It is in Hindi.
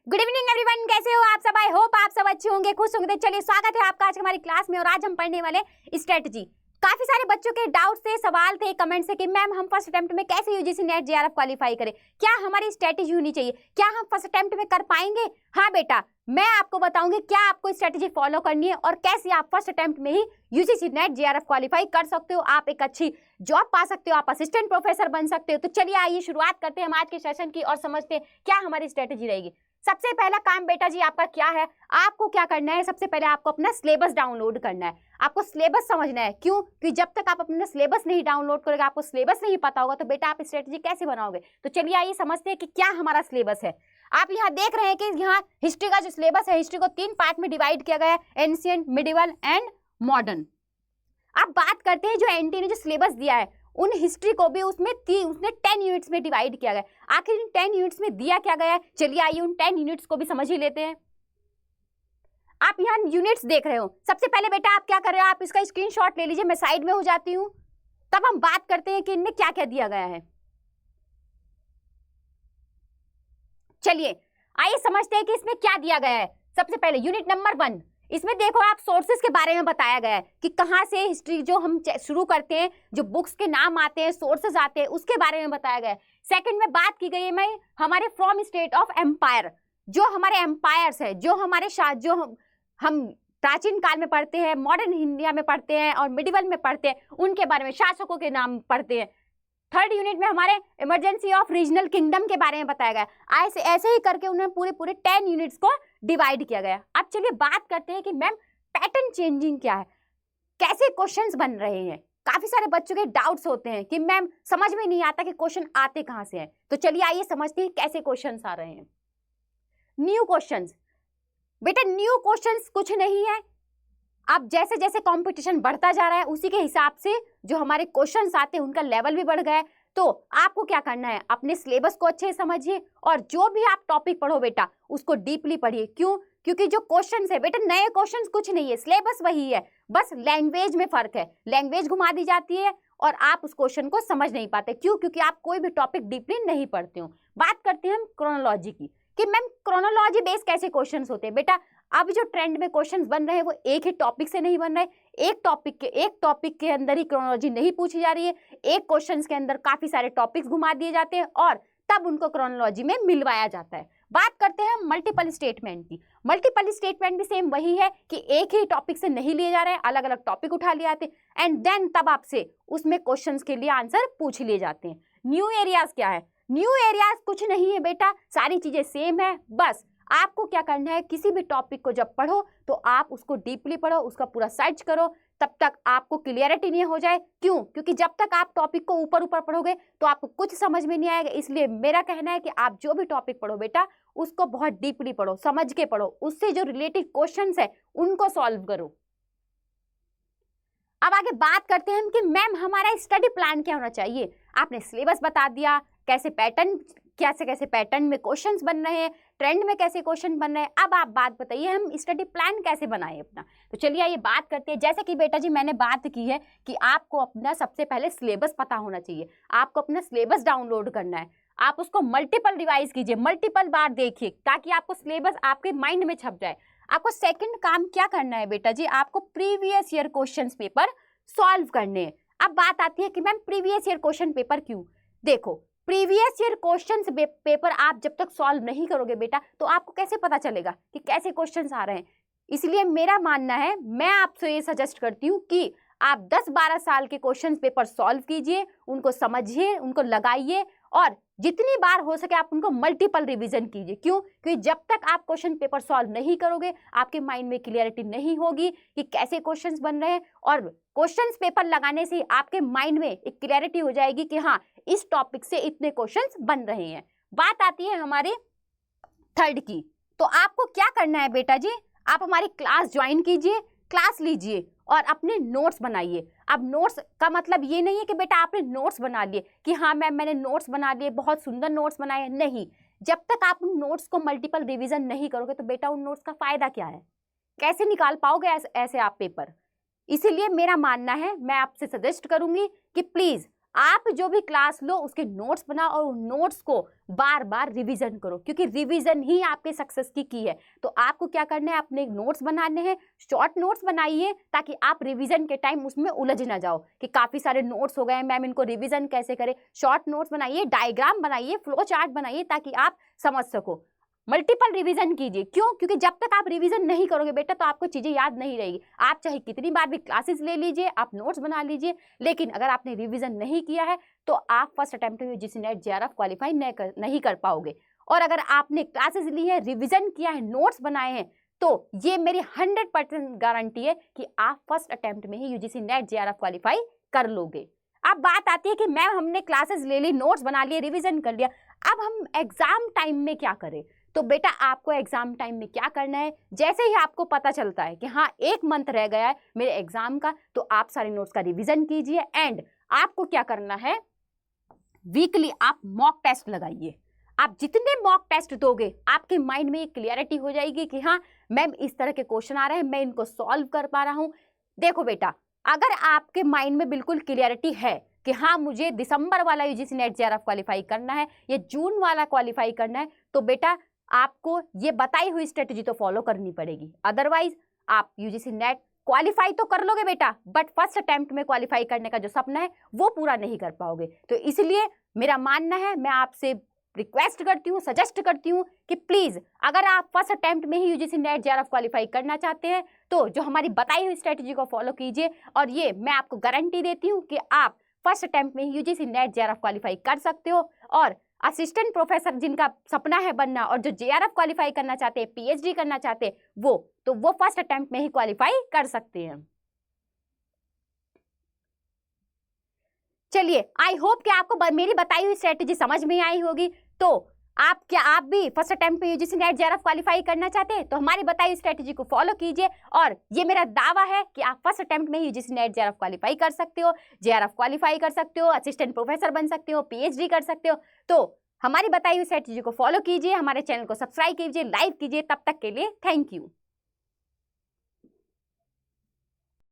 गुड इवनिंग एवरीवन, कैसे हो आप सब? आई होप आप सब अच्छे होंगे, खुश होंगे। तो चलिए, स्वागत है आपका आज हमारी क्लास में। और आज हम पढ़ने वाले स्ट्रेटजी। काफी सारे बच्चों के डाउट थे, सवाल थे कमेंट से कि मैम हम फर्स्ट अटेम्प्ट में कैसे यूजीसी नेट जेआरएफ क्वालिफाई करें, क्या हमारी स्ट्रेटजी होनी चाहिए, क्या हम फर्स्ट अटेम्प्ट में कर पाएंगे? हाँ बेटा, मैं आपको बताऊंगी क्या आपको स्ट्रेटजी फॉलो करनी है और कैसे आप फर्स्ट अटेम्प्ट में ही यूजीसी नेट जेआरएफ क्वालिफाई कर सकते हो, आप एक अच्छी जॉब पा सकते हो, आप असिस्टेंट प्रोफेसर बन सकते हो। तो चलिए आइए शुरुआत करते हैं हम आज के सेशन की और समझते हैं क्या हमारी स्ट्रेटजी रहेगी। सबसे पहला काम बेटा जी आपका क्या है? आपको क्या करना है? सबसे पहले आपको अपना सिलेबस डाउनलोड करना है, आपको सिलेबस समझना है। क्यों? क्योंकि जब तक आप अपना सिलेबस नहीं डाउनलोड करोगे, आपको सिलेबस नहीं पता होगा, तो बेटा आप स्ट्रेटजी कैसे बनाओगे? तो चलिए आइए समझते हैं कि क्या हमारा सिलेबस है। आप यहाँ देख रहे हैं कि यहाँ हिस्ट्री का जो सिलेबस है, हिस्ट्री को 3 पार्ट में डिवाइड किया गया है, एंशिएंट, मिडिवल एंड मॉडर्न। अब बात करते हैं जो एनटी ने जो सिलेबस दिया है, उन हिस्ट्री को भी उसने 10 यूनिट्स में डिवाइड किया गया है। आखिर इन 10 यूनिट्स में दिया क्या गया है? चलिए आइए उन 10 यूनिट्स को भी समझ ही लेते हैं। आप यहाँ यूनिट्स देख रहे हो। सबसे पहले बेटा आप क्या कर रहे हो? आप इसका स्क्रीनशॉट ले लीजिए, मैं साइड में हो जाती हूँ, तब हम बात करते हैं कि इनमें क्या क्या दिया गया है। चलिए आइए समझते हैं कि इसमें क्या दिया गया है। सबसे पहले यूनिट नंबर 1, इसमें देखो आप सोर्सेस के बारे में बताया गया है कि कहाँ से हिस्ट्री जो हम शुरू करते हैं, जो बुक्स के नाम आते हैं, सोर्सेस आते हैं, उसके बारे में बताया गया है। सेकंड में बात की गई है मैं हमारे फ्रॉम स्टेट ऑफ एम्पायर, जो हमारे एम्पायर्स है, जो हमारे जो हम प्राचीन काल में पढ़ते हैं, मॉडर्न इंडिया में पढ़ते हैं और मिडिवल में पढ़ते हैं, उनके बारे में शासकों के नाम पढ़ते हैं। थर्ड यूनिट में हमारे इमरजेंसी ऑफ रीजनल किंगडम के बारे में बताया गया। ऐसे ही करके उन्होंने पूरे 10 यूनिट्स को डिवाइड किया गया। अब चलिए बात करते हैं कि मैम पैटर्न चेंजिंग क्या है, कैसे क्वेश्चंस बन रहे हैं। काफी सारे बच्चों के डाउट्स होते हैं कि मैम समझ में नहीं आता कि क्वेश्चन आते कहाँ से हैं। तो चलिए आइए समझते हैं कैसे क्वेश्चंस आ रहे हैं। न्यू क्वेश्चंस, बेटा न्यू क्वेश्चंस कुछ नहीं है, अब जैसे जैसे कंपटीशन बढ़ता जा रहा है उसी के हिसाब से जो हमारे क्वेश्चंस आते हैं उनका लेवल भी बढ़ गया है। तो आपको क्या करना है, अपने सिलेबस को अच्छे से समझिए और जो भी आप टॉपिक पढ़ो बेटा उसको डीपली पढ़िए। क्यों? क्योंकि जो क्वेश्चंस है बेटा, नए क्वेश्चंस कुछ नहीं है, सिलेबस वही है, बस लैंग्वेज में फर्क है, लैंग्वेज घुमा दी जाती है और आप उस क्वेश्चन को समझ नहीं पाते। क्यों? क्योंकि आप कोई भी टॉपिक डीपली नहीं पढ़ते हो। बात करते हैं हम क्रोनोलॉजी की कि मैम क्रोनोलॉजी बेस्ड कैसे क्वेश्चंस होते हैं। बेटा अब जो ट्रेंड में क्वेश्चंस बन रहे हैं वो एक ही टॉपिक से नहीं बन रहे, एक टॉपिक के अंदर ही क्रोनोलॉजी नहीं पूछी जा रही है, एक क्वेश्चंस के अंदर काफी सारे टॉपिक्स घुमा दिए जाते हैं और तब उनको क्रोनोलॉजी में मिलवाया जाता है। बात करते हैं हम मल्टीपल स्टेटमेंट की। मल्टीपल स्टेटमेंट भी सेम वही है कि एक ही टॉपिक से नहीं लिए जा रहे हैं, अलग अलग टॉपिक उठा लिए जाते हैं एंड देन तब आपसे उसमें क्वेश्चंस के लिए आंसर पूछ लिए जाते हैं। न्यू एरियाज क्या है? न्यू एरियाज कुछ नहीं है बेटा, सारी चीजें सेम है। बस आपको क्या करना है, किसी भी टॉपिक को जब पढ़ो तो आप उसको डीपली पढ़ो, उसका पूरा सर्च करो, तब तक आपको क्लियरिटी नहीं हो जाए। क्यों? क्योंकि जब तक आप टॉपिक को ऊपर ऊपर पढ़ोगे तो आपको कुछ समझ में नहीं आएगा। इसलिए मेरा कहना है कि आप जो भी टॉपिक पढ़ो बेटा उसको बहुत डीपली पढ़ो, समझ के पढ़ो, उससे जो रिलेटेड क्वेश्चंस है उनको सॉल्व करो। अब आगे बात करते हैं हम कि मैम हमारा स्टडी प्लान क्या होना चाहिए। आपने सिलेबस बता दिया, कैसे पैटर्न में क्वेश्चंस बन रहे हैं, ट्रेंड में कैसे क्वेश्चन बन रहे हैं। अब आप बात बताइए हम स्टडी प्लान कैसे बनाएं अपना। तो चलिए ये बात करते हैं। जैसे कि बेटा जी मैंने बात की है कि आपको अपना सबसे पहले सिलेबस पता होना चाहिए, आपको अपना सिलेबस डाउनलोड करना है, आप उसको मल्टीपल रिवाइज कीजिए, मल्टीपल बार देखिए ताकि आपको सिलेबस आपके माइंड में छप जाए। आपको सेकंड काम क्या करना है बेटा जी, आपको previous year question paper solve करने हैं। अब बात आती है कि ma'am previous year question paper क्यों? देखो प्रीवियस ईयर क्वेश्चन पेपर आप जब तक सॉल्व नहीं करोगे बेटा तो आपको कैसे पता चलेगा कि कैसे क्वेश्चंस आ रहे हैं। इसलिए मेरा मानना है, मैं आपसे ये सजेस्ट करती हूँ कि आप 10-12 साल के क्वेश्चन पेपर सॉल्व कीजिए, उनको समझिए, उनको लगाइए और जितनी बार हो सके आप उनको मल्टीपल रिवीजन कीजिए। क्यों? क्योंकि जब तक आप क्वेश्चन पेपर सॉल्व नहीं करोगे आपके माइंड में क्लियरिटी नहीं होगी कि कैसे क्वेश्चंस बन रहे हैं और क्वेश्चंस पेपर लगाने से आपके माइंड में एक क्लियरिटी हो जाएगी कि हाँ इस टॉपिक से इतने क्वेश्चंस बन रहे हैं। बात आती है हमारे थर्ड की। तो आपको क्या करना है बेटा जी, आप हमारी क्लास ज्वाइन कीजिए, क्लास लीजिए और अपने नोट्स बनाइए। अब नोट्स का मतलब ये नहीं है कि बेटा आपने नोट्स बना लिए कि हाँ मैम मैंने नोट्स बना लिए, बहुत सुंदर नोट्स बनाए, नहीं। जब तक आप उन नोट्स को मल्टीपल रिवीजन नहीं करोगे तो बेटा उन नोट्स का फायदा क्या है, कैसे निकाल पाओगे ऐसे आप पेपर। इसीलिए मेरा मानना है, मैं आपसे सजेस्ट करूंगी कि प्लीज आप जो भी क्लास लो उसके नोट्स बनाओ और नोट्स को बार बार रिवीजन करो, क्योंकि रिवीजन ही आपके सक्सेस की है। तो आपको क्या करना है, अपने नोट्स बनाने हैं, शॉर्ट नोट्स बनाइए ताकि आप रिवीजन के टाइम उसमें उलझ ना जाओ कि काफ़ी सारे नोट्स हो गए मैम, इनको रिवीजन कैसे करें। शॉर्ट नोट्स बनाइए, डायग्राम बनाइए, फ्लो चार्ट बनाइए ताकि आप समझ सको। मल्टीपल रिवीजन कीजिए। क्यों? क्योंकि जब तक आप रिवीजन नहीं करोगे बेटा तो आपको चीजें याद नहीं रहेगी। आप चाहे कितनी बार भी क्लासेस ले लीजिए, आप नोट्स बना लीजिए, लेकिन अगर आपने रिवीजन नहीं किया है तो आप फर्स्ट अटेम्प्ट में यूजीसी नेट जेआरएफ क्वालिफाई नहीं कर पाओगे। और अगर आपने क्लासेस ली है, रिविजन किया है, नोट्स बनाए हैं, तो ये मेरी 100% गारंटी है कि आप फर्स्ट अटेम्प्ट में ही यूजीसी नेट जेआरएफ क्वालिफाई कर लोगे। अब बात आती है कि मैम हमने क्लासेस ले ली, नोट्स बना लिए, रिविजन कर लिया, अब हम एग्जाम टाइम में क्या करें? तो बेटा आपको एग्जाम टाइम में क्या करना है, जैसे ही आपको पता चलता है कि हाँ 1 मंथ रह गया है मेरे एग्जाम का, तो आप सारे नोट्स का रिवीजन कीजिए। एंड आपको क्या करना है, वीकली आप मॉक टेस्ट लगाइए। आप जितने मॉक टेस्ट दोगे आपके माइंड में एक क्लियरिटी हो जाएगी कि हाँ मैम इस तरह के क्वेश्चन आ रहे हैं, मैं इनको सॉल्व कर पा रहा हूँ। देखो बेटा, अगर आपके माइंड में बिल्कुल क्लियरिटी है कि हाँ मुझे दिसंबर वाला यूजीसी नेट जेआरएफ क्वालिफाई करना है या जून वाला क्वालिफाई करना है, तो बेटा आपको ये बताई हुई स्ट्रेटेजी तो फॉलो करनी पड़ेगी। अदरवाइज आप यूजीसी नेट क्वालिफाई तो कर लोगे बेटा, बट फर्स्ट अटेम्प्ट में क्वालिफाई करने का जो सपना है वो पूरा नहीं कर पाओगे। तो इसलिए मेरा मानना है, मैं आपसे रिक्वेस्ट करती हूँ, सजेस्ट करती हूँ कि प्लीज अगर आप फर्स्ट अटेम्प्ट में ही यूजीसी नेट जेआरएफ क्वालिफाई करना चाहते हैं तो जो हमारी बताई हुई स्ट्रेटेजी को फॉलो कीजिए। और ये मैं आपको गारंटी देती हूँ कि आप फर्स्ट अटेम्प्ट में ही यूजीसी नेट जेआरएफ क्वालिफाई कर सकते हो। और असिस्टेंट प्रोफेसर जिनका सपना है बनना और जो जेआरएफ क्वालिफाई करना चाहते हैं, पीएचडी करना चाहते हैं, वो फर्स्ट अटेम्प्ट में ही क्वालिफाई कर सकते हैं। चलिए, आई होप कि आपको मेरी बताई हुई स्ट्रेटेजी समझ में आई होगी। तो आप भी फर्स्ट अटेम्प्ट में यूजीसी नेट जेआरएफ क्वालिफाई करना चाहते हैं तो हमारी बताई हुई स्ट्रेटेजी को फॉलो कीजिए। और ये मेरा दावा है कि आप फर्स्ट अटेम्प्ट में यूजीसी नेट जेआरएफ क्वालिफाई कर सकते हो, जेआरएफ क्वालिफाई कर सकते हो, असिस्टेंट प्रोफेसर बन सकते हो, पीएचडी कर सकते हो। तो हमारी बताई हुई स्ट्रेटेजी को फॉलो कीजिए, हमारे चैनल को सब्सक्राइब कीजिए, लाइक कीजिए। तब तक के लिए थैंक यू।